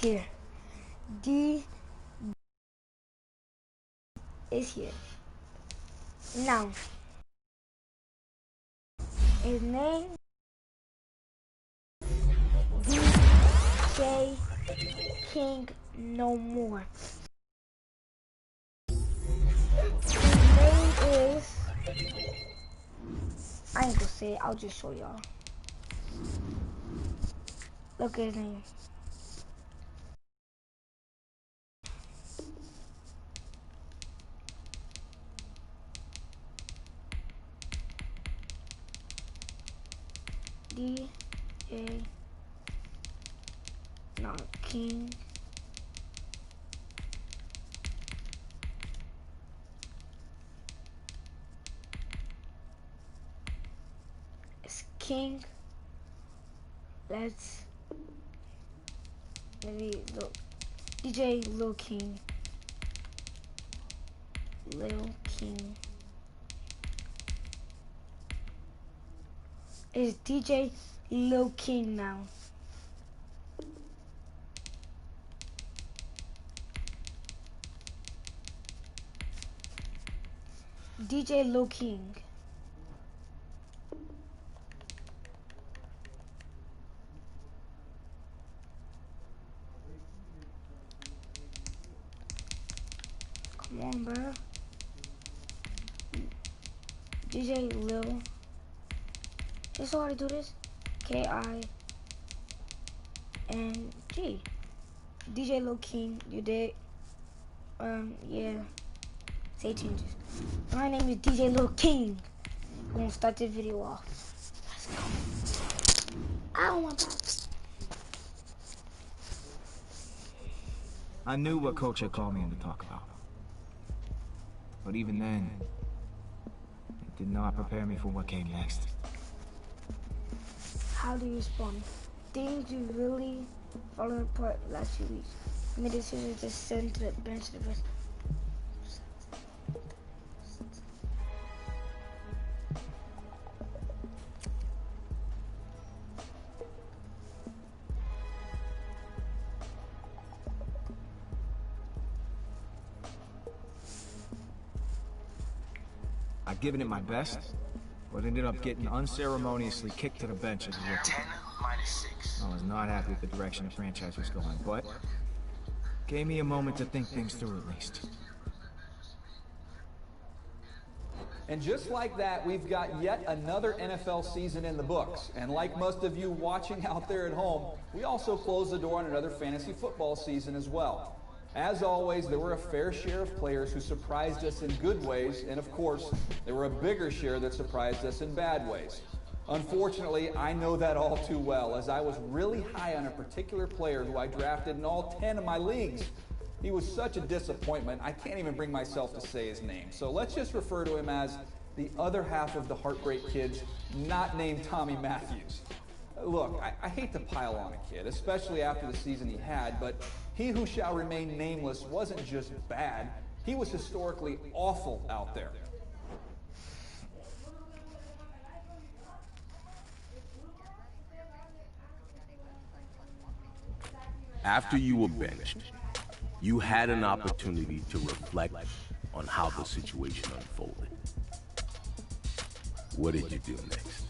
here. D is here. Now, his name DJ King no more. His name is, I ain't gonna say it, I'll just show y'all. Look at his name. DJ, not King. It's King. Let's maybe look. DJ Lil King. Lil King. It's DJ Lil King now. DJ Lil King. Come on, bro. DJ Lil. It's so hard to do this. K-I-N-G. DJ Lil King. You did. Yeah. Say changes. My name is DJ Lil King. We're gonna start this video off. Let's go. I don't want that. I knew what Coach had called me in to talk about. But even then, it did not prepare me for what came next. How do you respond? Things you really fallen apart the last few weeks. I made a decision to send to the bench the rest. I'd given it my best, but ended up getting unceremoniously kicked to the bench as a rookie. 10-6. I was not happy with the direction the franchise was going, but gave me a moment to think things through at least. And just like that, we've got yet another NFL season in the books. And like most of you watching out there at home, we also closed the door on another fantasy football season as well. As always, there were a fair share of players who surprised us in good ways, and of course, there were a bigger share that surprised us in bad ways. Unfortunately, I know that all too well, as I was really high on a particular player who I drafted in all 10 of my leagues. He was such a disappointment, I can't even bring myself to say his name. So let's just refer to him as the other half of the Heartbreak Kids, not named Tommy Matthews. Look, I hate to pile on a kid, especially after the season he had, but he who shall remain nameless wasn't just bad, he was historically awful out there. After you were benched, you had an opportunity to reflect on how the situation unfolded. What did you do next?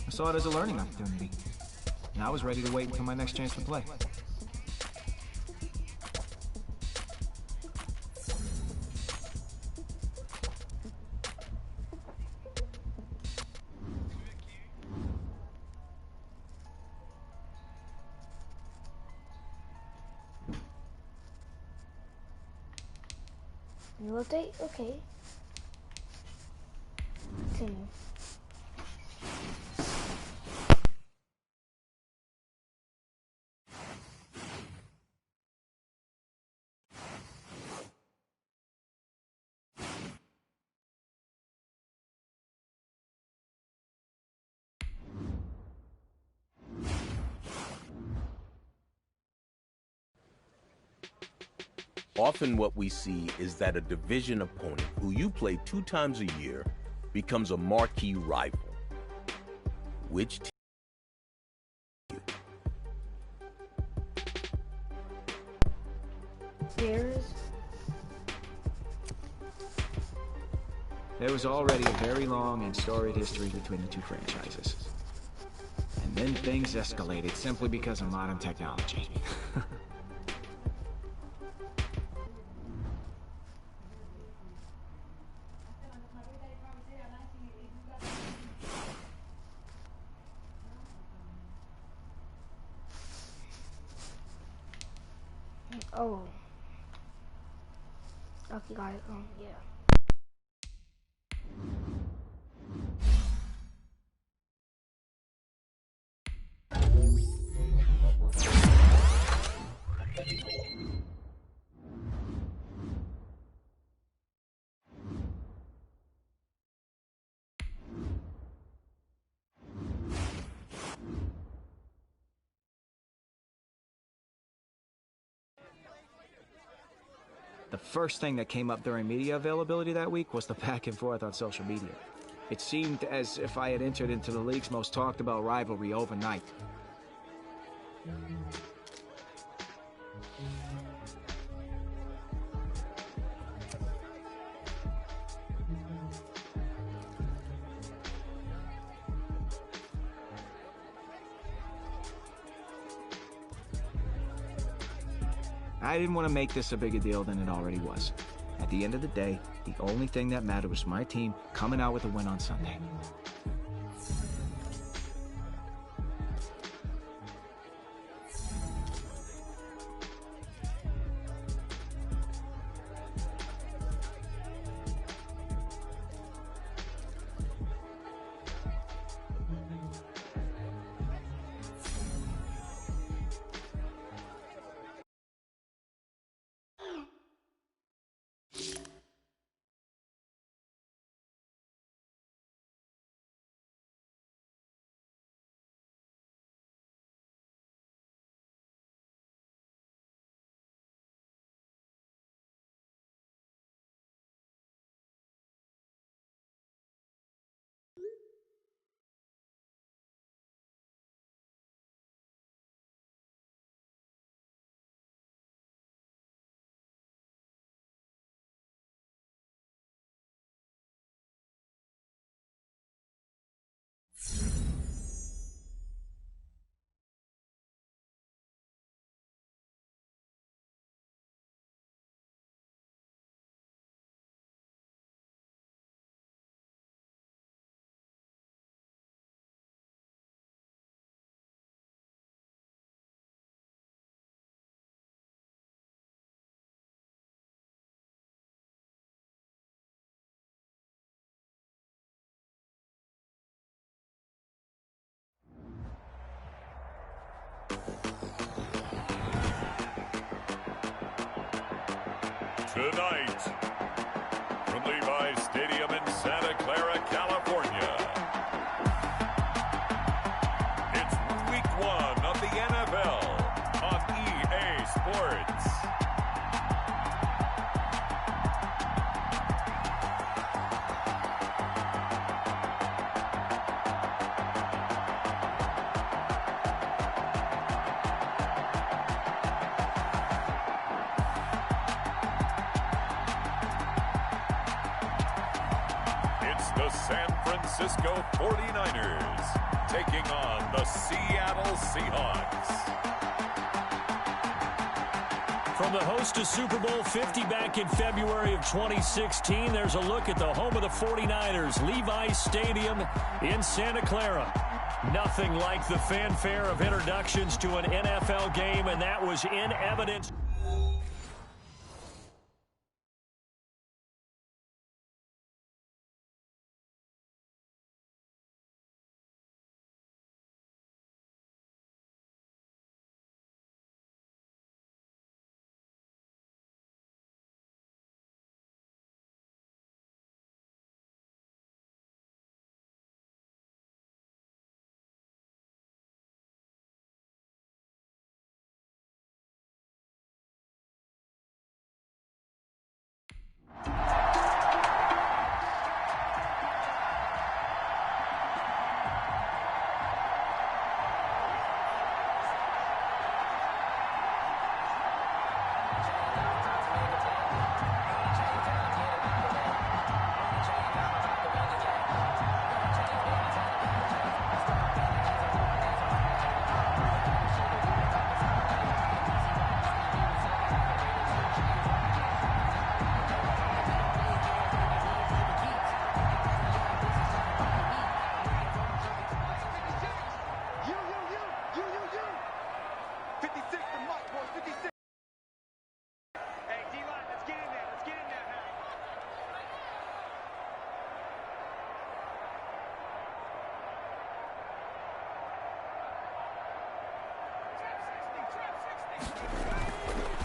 I saw it as a learning opportunity, and I was ready to wait until my next chance to play. New update? Okay. Continue. Often what we see is that a division opponent who you play 2 times a year becomes a marquee rival. Which Bears. There was already a very long and storied history between the two franchises. And then things escalated simply because of modern technology. Oh. Okay, got it. Yeah. The first thing that came up during media availability that week was the back and forth on social media. It seemed as if I had entered into the league's most talked about rivalry overnight. I didn't want to make this a bigger deal than it already was. At the end of the day, the only thing that mattered was my team coming out with a win on Sunday. Tonight, from Levi's Stadium in Santa Clara, California, it's Week 1 of the NFL on EA Sports. The San Francisco 49ers taking on the Seattle Seahawks. From the host to Super Bowl 50 back in February of 2016, there's a look at the home of the 49ers, Levi's Stadium in Santa Clara. Nothing like the fanfare of introductions to an NFL game, and that was in evidence.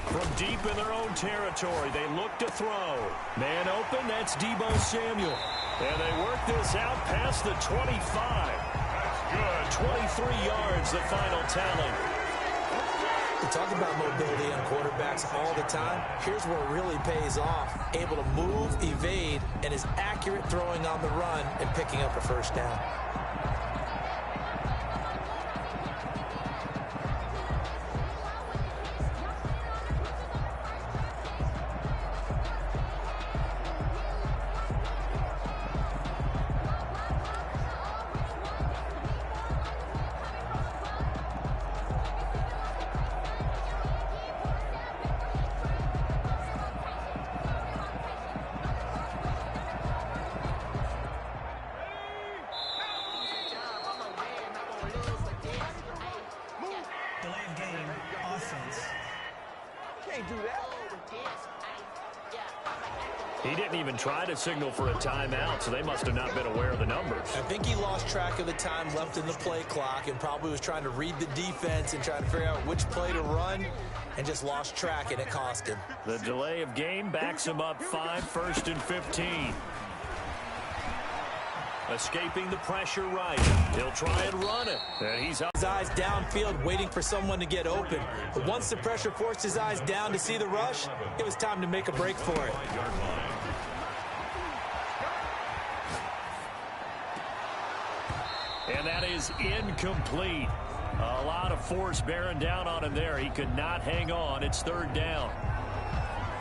From deep in their own territory, they look to throw. Man open, that's Deebo Samuel. And they work this out past the 25. That's good. 23 yards, the final tally. We talk about mobility on quarterbacks all the time. Here's where it really pays off. Able to move, evade, and is accurate throwing on the run and picking up a first down. He didn't even try to signal for a timeout, so they must have not been aware of the numbers. I think he lost track of the time left in the play clock and probably was trying to read the defense and trying to figure out which play to run and just lost track, and it cost him. The delay of game backs him up 5, 1st and 15. Escaping the pressure right. He'll try and run it. And he's up. His eyes downfield waiting for someone to get open. But once the pressure forced his eyes down to see the rush, it was time to make a break for it. And that is incomplete. A lot of force bearing down on him there. He could not hang on. It's 3rd down.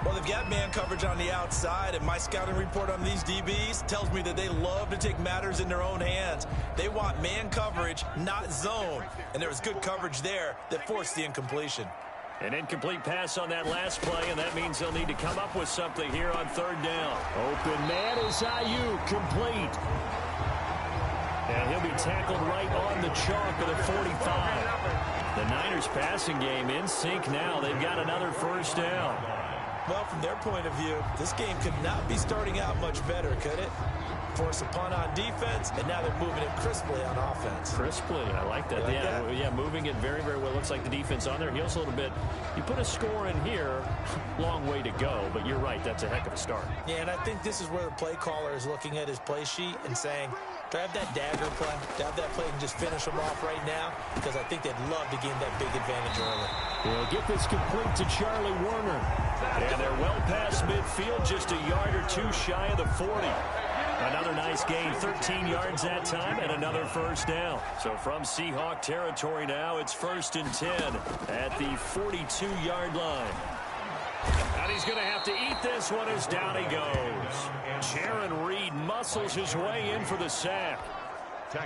Well, they've got man coverage on the outside, and my scouting report on these DBs tells me that they love to take matters in their own hands. They want man coverage, not zone. And there was good coverage there that forced the incompletion. An incomplete pass on that last play, and that means they'll need to come up with something here on 3rd down. Open man is Ayuk, complete. And he'll be tackled right on the chalk of the 45. The Niners passing game in sync now. They've got another 1st down. Well, from their point of view, this game could not be starting out much better, could it? Force a punt on defense, and now they're moving it crisply on offense. Crisply, I like that. Yeah, moving it very, very well. Looks like the defense on their heels a little bit. You put a score in here, long way to go, but you're right, that's a heck of a start. Yeah, and I think this is where the play caller is looking at his play sheet and saying, do I have that dagger play? Do I have that play and just finish them off right now? Because I think they'd love to gain that big advantage early. They'll get this complete to Charlie Warner. And they're well past midfield, just a yard or two shy of the 40. Another nice gain, 13 yards that time, and another 1st down. So from Seahawk territory now, it's 1st and 10 at the 42-yard line. And he's going to have to eat this one as down he goes. Jaron Reed muscles his way in for the sack.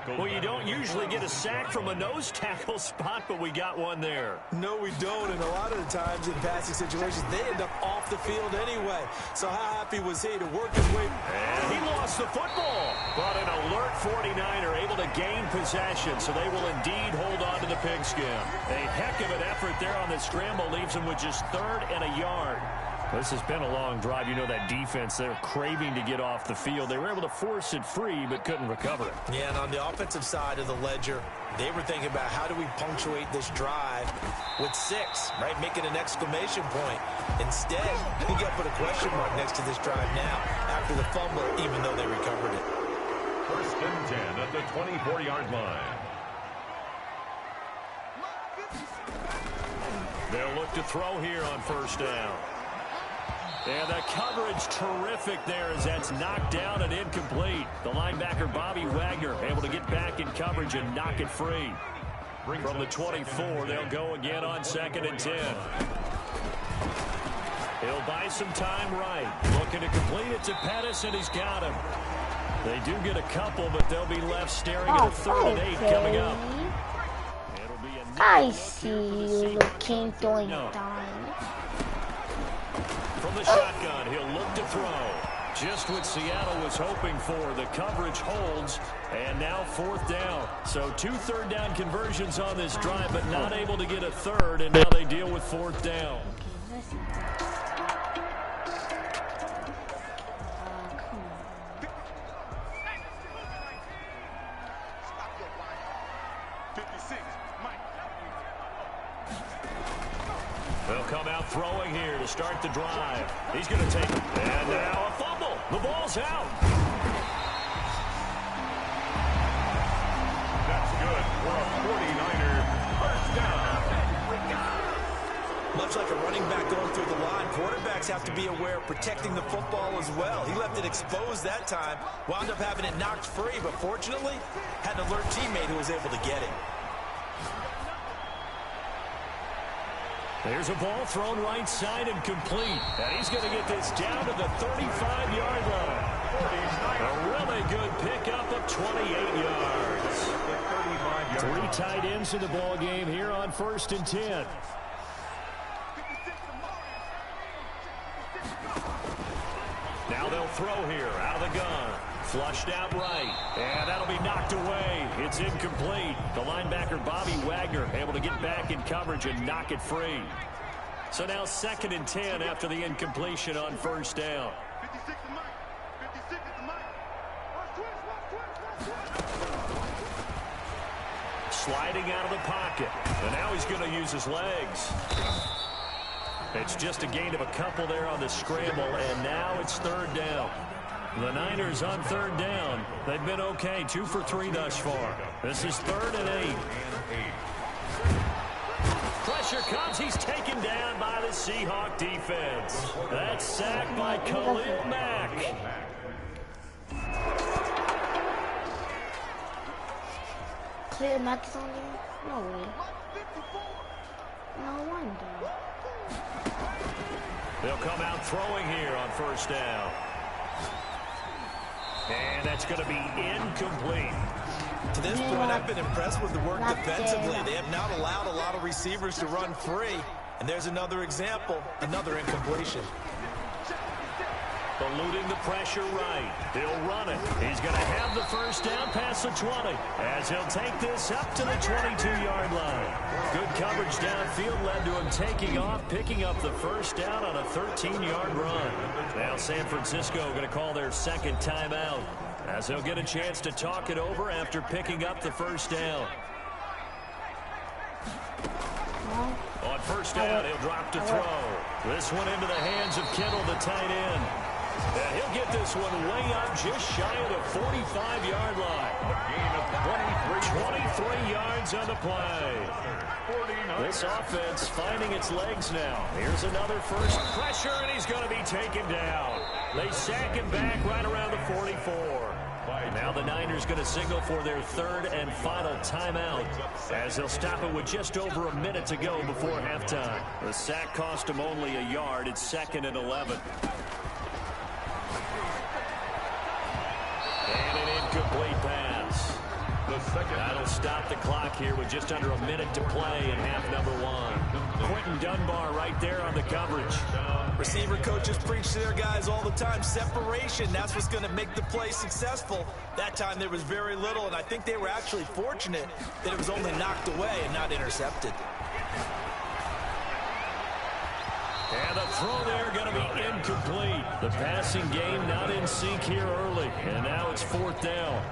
Well, you don't usually get a sack from a nose tackle spot, but we got one there. No, we don't, and a lot of the times in passing situations, they end up off the field anyway. So how happy was he to work his way? And he lost the football, but an alert 49er able to gain possession, so they will indeed hold on to the pigskin. A heck of an effort there on the scramble leaves him with just 3rd and a yard. This has been a long drive. You know that defense, they're craving to get off the field. They were able to force it free, but couldn't recover it. Yeah, and on the offensive side of the ledger, they were thinking about how do we punctuate this drive with 6, right? Make it an exclamation point. Instead, you got to put a question mark next to this drive now after the fumble, even though they recovered it. 1st and 10 at the 24-yard line. They'll look to throw here on 1st down. And the coverage terrific there as that's knocked down and incomplete. The linebacker, Bobby Wagner, able to get back in coverage and knock it free. From the 24, they'll go again on 2nd and 10. He'll buy some time right. Looking to complete it to Pettis, and he's got him. They do get a couple, but they'll be left staring at a 3rd and 8 coming up. It'll be a I see you looking throwing down. From the shotgun, he'll look to throw. Just what Seattle was hoping for. The coverage holds, and now 4th down. So 2 3rd down conversions on this drive, but not able to get a 3rd, and now they deal with 4th down. come out throwing here to start the drive. He's going to take it. And now a fumble. The ball's out. That's good for a 49er first down. Much like a running back going through the line, quarterbacks have to be aware of protecting the football as well. He left it exposed that time, wound up having it knocked free, but fortunately, had an alert teammate who was able to get it. There's a ball thrown right side and complete. And he's going to get this down to the 35-yard line. A really good pickup of 28 yards. 3 tight ends in the ball game here on 1st and 10. Now they'll throw here out of the gun. Flushed out right. And that'll be knocked away. It's incomplete. The linebacker, Bobby Wagner, able to get back in coverage and knock it free. So now 2nd and 10 after the incompletion on 1st down. Sliding out of the pocket. And now he's going to use his legs. It's just a gain of a couple there on the scramble, and now it's 3rd down. The Niners on 3rd down. They've been okay, 2 for 3 thus far. This is 3rd and 8. Pressure comes. He's taken down by the Seahawk defense. That's sacked by Khalil Mack. Khalil Mack is on there? No way. No wonder. They'll come out throwing here on 1st down. And that's going to be incomplete. To this point, I've been impressed with the work defensively. They have not allowed a lot of receivers to run free. And there's another example, another incompletion. Eluding the pressure right. He'll run it. He's going to have the 1st down past the 20 as he'll take this up to the 22-yard line. Good coverage downfield led to him taking off, picking up the 1st down on a 13-yard run. Now San Francisco going to call their 2nd timeout as they'll get a chance to talk it over after picking up the 1st down. On 1st down, he'll drop to throw. This one into the hands of Kittle, the tight end. And he'll get this one way up just shy of the 45-yard line. Gain of 23 yards on the play. This offense finding its legs now. Here's another first pressure, and he's going to be taken down. They sack him back right around the 44. Now the Niners going to signal for their 3rd and final timeout as they'll stop it with just over a minute to go before halftime. The sack cost him only a yard. It's 2nd and 11. And an incomplete pass. That'll stop the clock here with just under a minute to play in half number 1. Quentin Dunbar right there on the coverage. Receiver coaches preach to their guys all the time. Separation, that's what's going to make the play successful. That time there was very little, and I think they were actually fortunate that it was only knocked away and not intercepted. And the throw there going to be incomplete. The passing game not in sync here early, and now it's 4th down.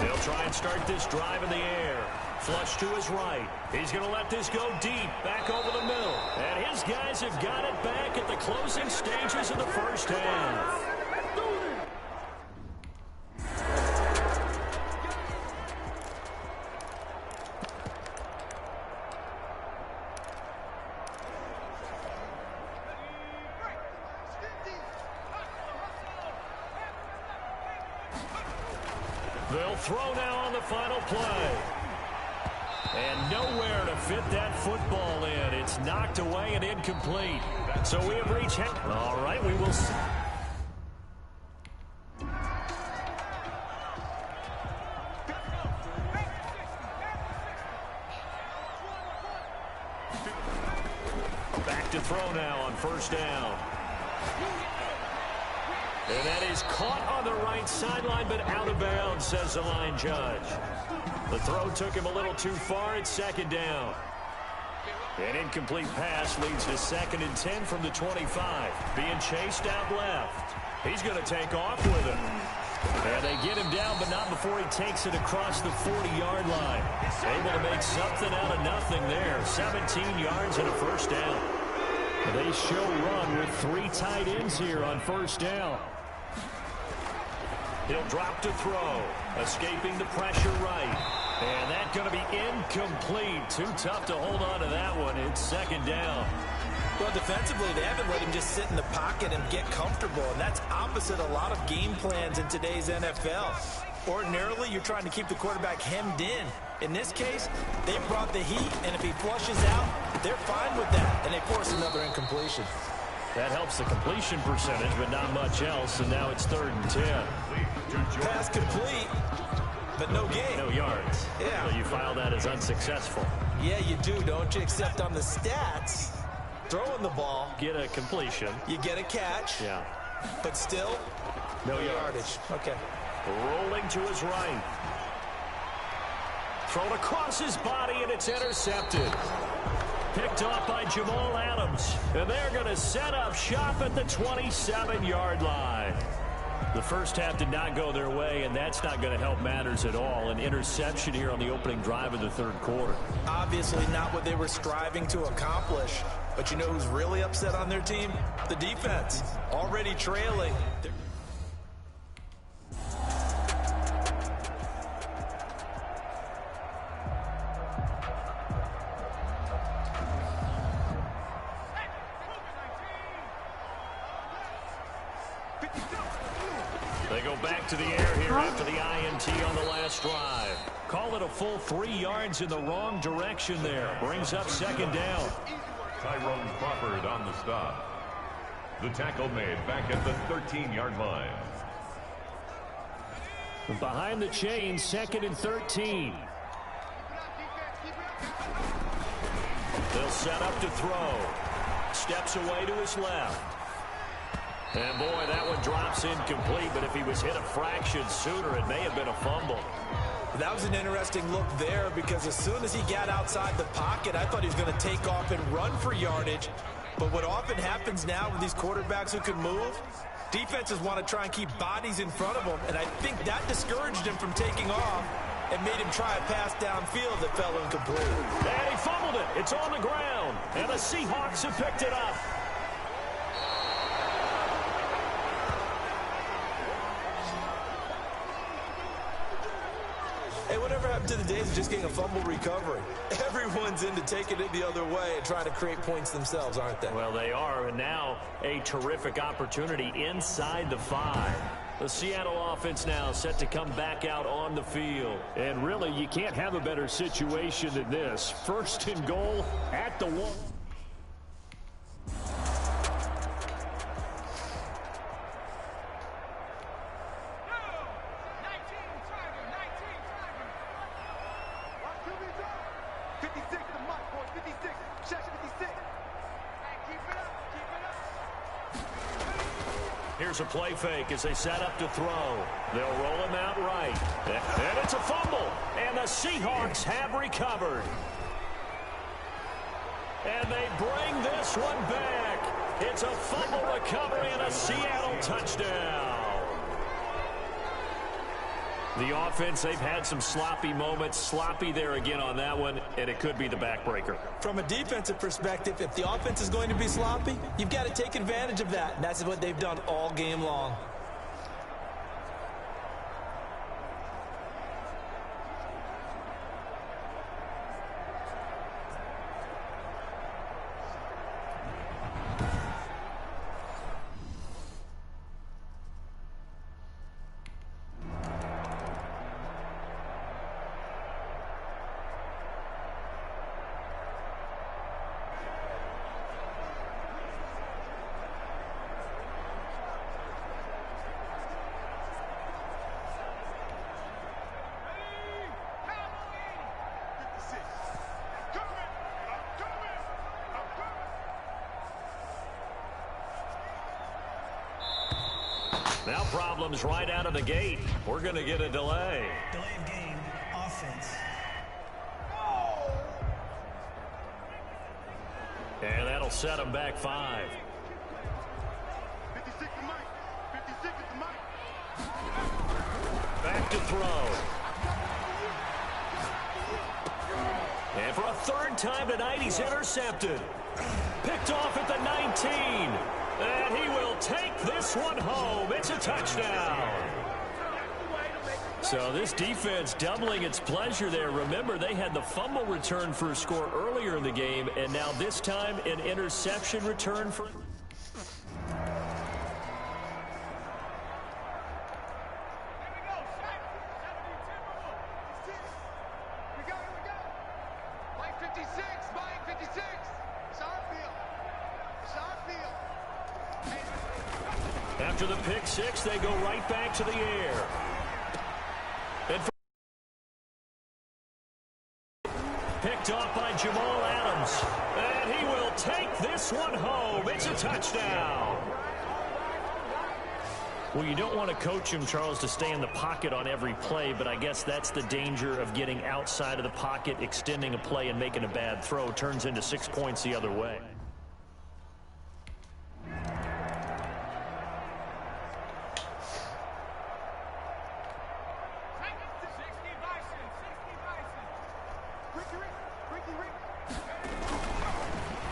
They'll try and start this drive in the air. Flush to his right. He's going to let this go deep, back over the middle. And his guys have got it back at the closing stages of the 1st half. They'll throw now on the final play. And nowhere to fit that football in. It's knocked away and incomplete. So we have reached... All right, we will... Back to throw now on 1st down. And that is caught on the right sideline, but out of bounds, says the line judge. The throw took him a little too far. It's 2nd down. An incomplete pass leads to 2nd and 10 from the 25. Being chased out left. He's going to take off with it. And they get him down, but not before he takes it across the 40-yard line. Able to make something out of nothing there. 17 yards and a first down. They show run with 3 tight ends here on first down. He'll drop to throw. Escaping the pressure right. And that's going to be incomplete. Too tough to hold on to that one. It's 2nd down. Well, defensively, they haven't let him just sit in the pocket and get comfortable, and that's opposite a lot of game plans in today's NFL. Ordinarily, you're trying to keep the quarterback hemmed in. In this case, they brought the heat, and if he flushes out, they're fine with that, and they force another incompletion. That helps the completion percentage, but not much else, and now it's 3rd and 10. Pass complete, but no gain. No yards. Yeah. So you file that as unsuccessful. Yeah, you do, don't you? Except on the stats, throwing the ball, get a completion. You get a catch. Yeah. But still, no yardage. Okay. Rolling to his right. Thrown across his body, and it's intercepted. Picked off by Jamal Adams. And they're going to set up shop at the 27-yard line. The first half did not go their way, and that's not going to help matters at all. An interception here on the opening drive of the 3rd quarter. Obviously not what they were striving to accomplish. But you know who's really upset on their team? The defense. Already trailing. They go back to the air here after the INT on the last drive. Call it a full 3 yards in the wrong direction there. Brings up 2nd down. Tyrone Crawford on the stop. The tackle made back at the 13-yard line. Behind the chains, 2nd and 13. They'll set up to throw. Steps away to his left. And boy, that one drops incomplete, but if he was hit a fraction sooner, it may have been a fumble. That was an interesting look there because as soon as he got outside the pocket, I thought he was going to take off and run for yardage. But what often happens now with these quarterbacks who can move, defenses want to try and keep bodies in front of them, and I think that discouraged him from taking off and made him try a pass downfield that fell incomplete. And he fumbled it. It's on the ground, and the Seahawks have picked it up. Hey, whatever happened to the days of just getting a fumble recovery? Everyone's into taking it the other way and trying to create points themselves, aren't they? Well, they are, and now a terrific opportunity inside the 5. The Seattle offense now set to come back out on the field. And really, you can't have a better situation than this. 1st and goal at the 1. Here's a play fake as they set up to throw. They'll roll him out right. And it's a fumble. And the Seahawks have recovered. And they bring this one back. It's a fumble recovery and a Seattle touchdown. The offense, they've had some sloppy moments. Sloppy there again on that one, and it could be the backbreaker. From a defensive perspective, if the offense is going to be sloppy, you've got to take advantage of that. And that's what they've done all game long. Now problems right out of the gate. We're going to get a delay. Delay of game, offense. They'll set him back 5. Back to throw. And for a third time tonight, he's intercepted. Picked off at the 19. And he will take this one home. It's a touchdown. So this defense doubling its pleasure there. Remember, they had the fumble return for a score earlier in the game, and now this time an interception return for... After the pick six, they go right back to the air. And picked off by Jamal Adams. And he will take this one home. It's a touchdown. Well, you don't want to coach him, Charles, to stay in the pocket on every play, but I guess that's the danger of getting outside of the pocket, extending a play, and making a bad throw. Turns into 6 points the other way.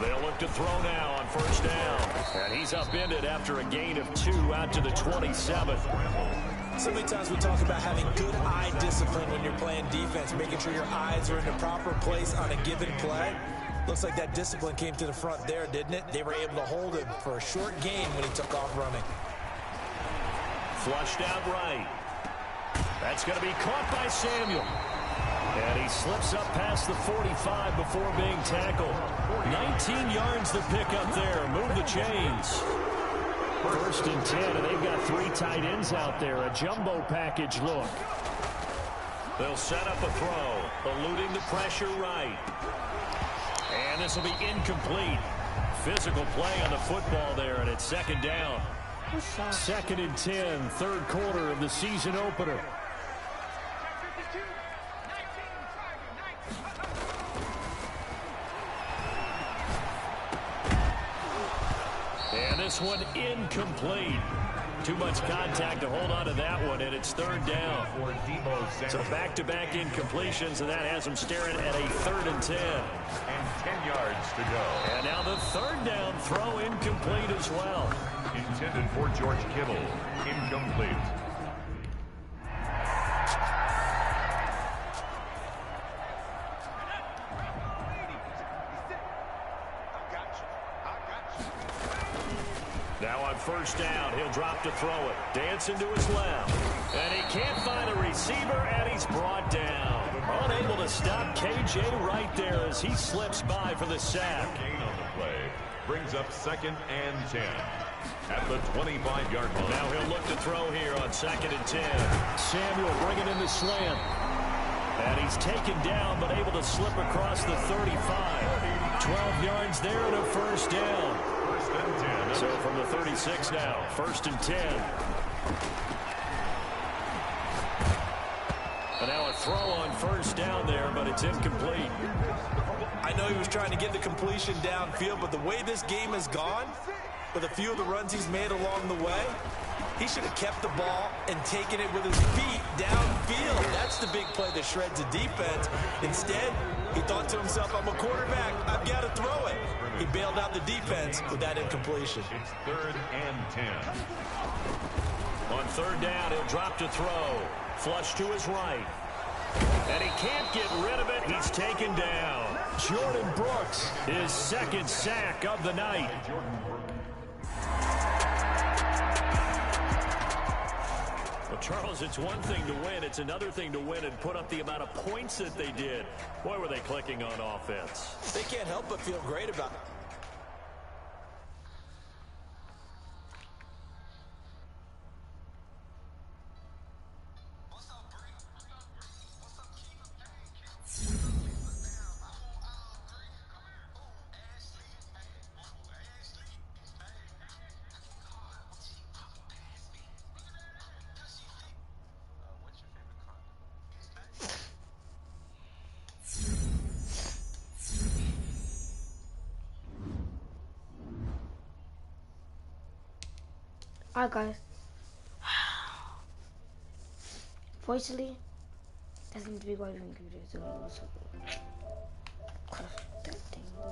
They'll look to throw now on first down. And he's upended after a gain of 2 out to the 27. So many times we talk about having good eye discipline when you're playing defense, making sure your eyes are in the proper place on a given play. Looks like that discipline came to the front there, didn't it? They were able to hold him for a short gain when he took off running. Flushed out right. That's going to be caught by Samuel. And he slips up past the 45 before being tackled. 19 yards to pick up there. Move the chains. First and 10, and they've got 3 tight ends out there. A jumbo package look. They'll set up a throw, eluding the pressure right. And this will be incomplete. Physical play on the football there, and it's second down. Second and 10, third quarter of the season opener. And this one incomplete. Too much contact to hold on to that one, and it's third down. So back-to-back incompletions, and that has them staring at a 3rd and 10. And 10 yards to go. And now the third down throw incomplete as well. Intended for George Kittle. Incomplete. Now on first down, he'll drop to throw it. Dancing to his left. And he can't find a receiver, and he's brought down. Unable to stop KJ right there as he slips by for the sack. Gain on the play brings up 2nd and 10 at the 25-yard line. Now he'll look to throw here on 2nd and 10. Samuel bringing in the slant. And he's taken down, but able to slip across the 35. 12 yards there and a first down. First and 10. So from the 36 now, 1st and 10. And now a throw on first down there, but it's incomplete. I know he was trying to get the completion downfield, but the way this game has gone, with a few of the runs he's made along the way, he should have kept the ball and taken it with his feet downfield. That's the big play that shreds a defense. Instead, he thought to himself, I'm a quarterback, I've got to throw it. He bailed out the defense with that incompletion. It's 3rd and 10. On third down, he'll drop to throw. Flush to his right. And he can't get rid of it. He's taken down. Jordan Brooks, his 2nd sack of the night. Well, Charles, it's one thing to win. It's another thing to win and put up the amount of points that they did. Boy, were they clicking on offense. They can't help but feel great about it. Alright, guys. Fortunately, that's going to be why we can do this.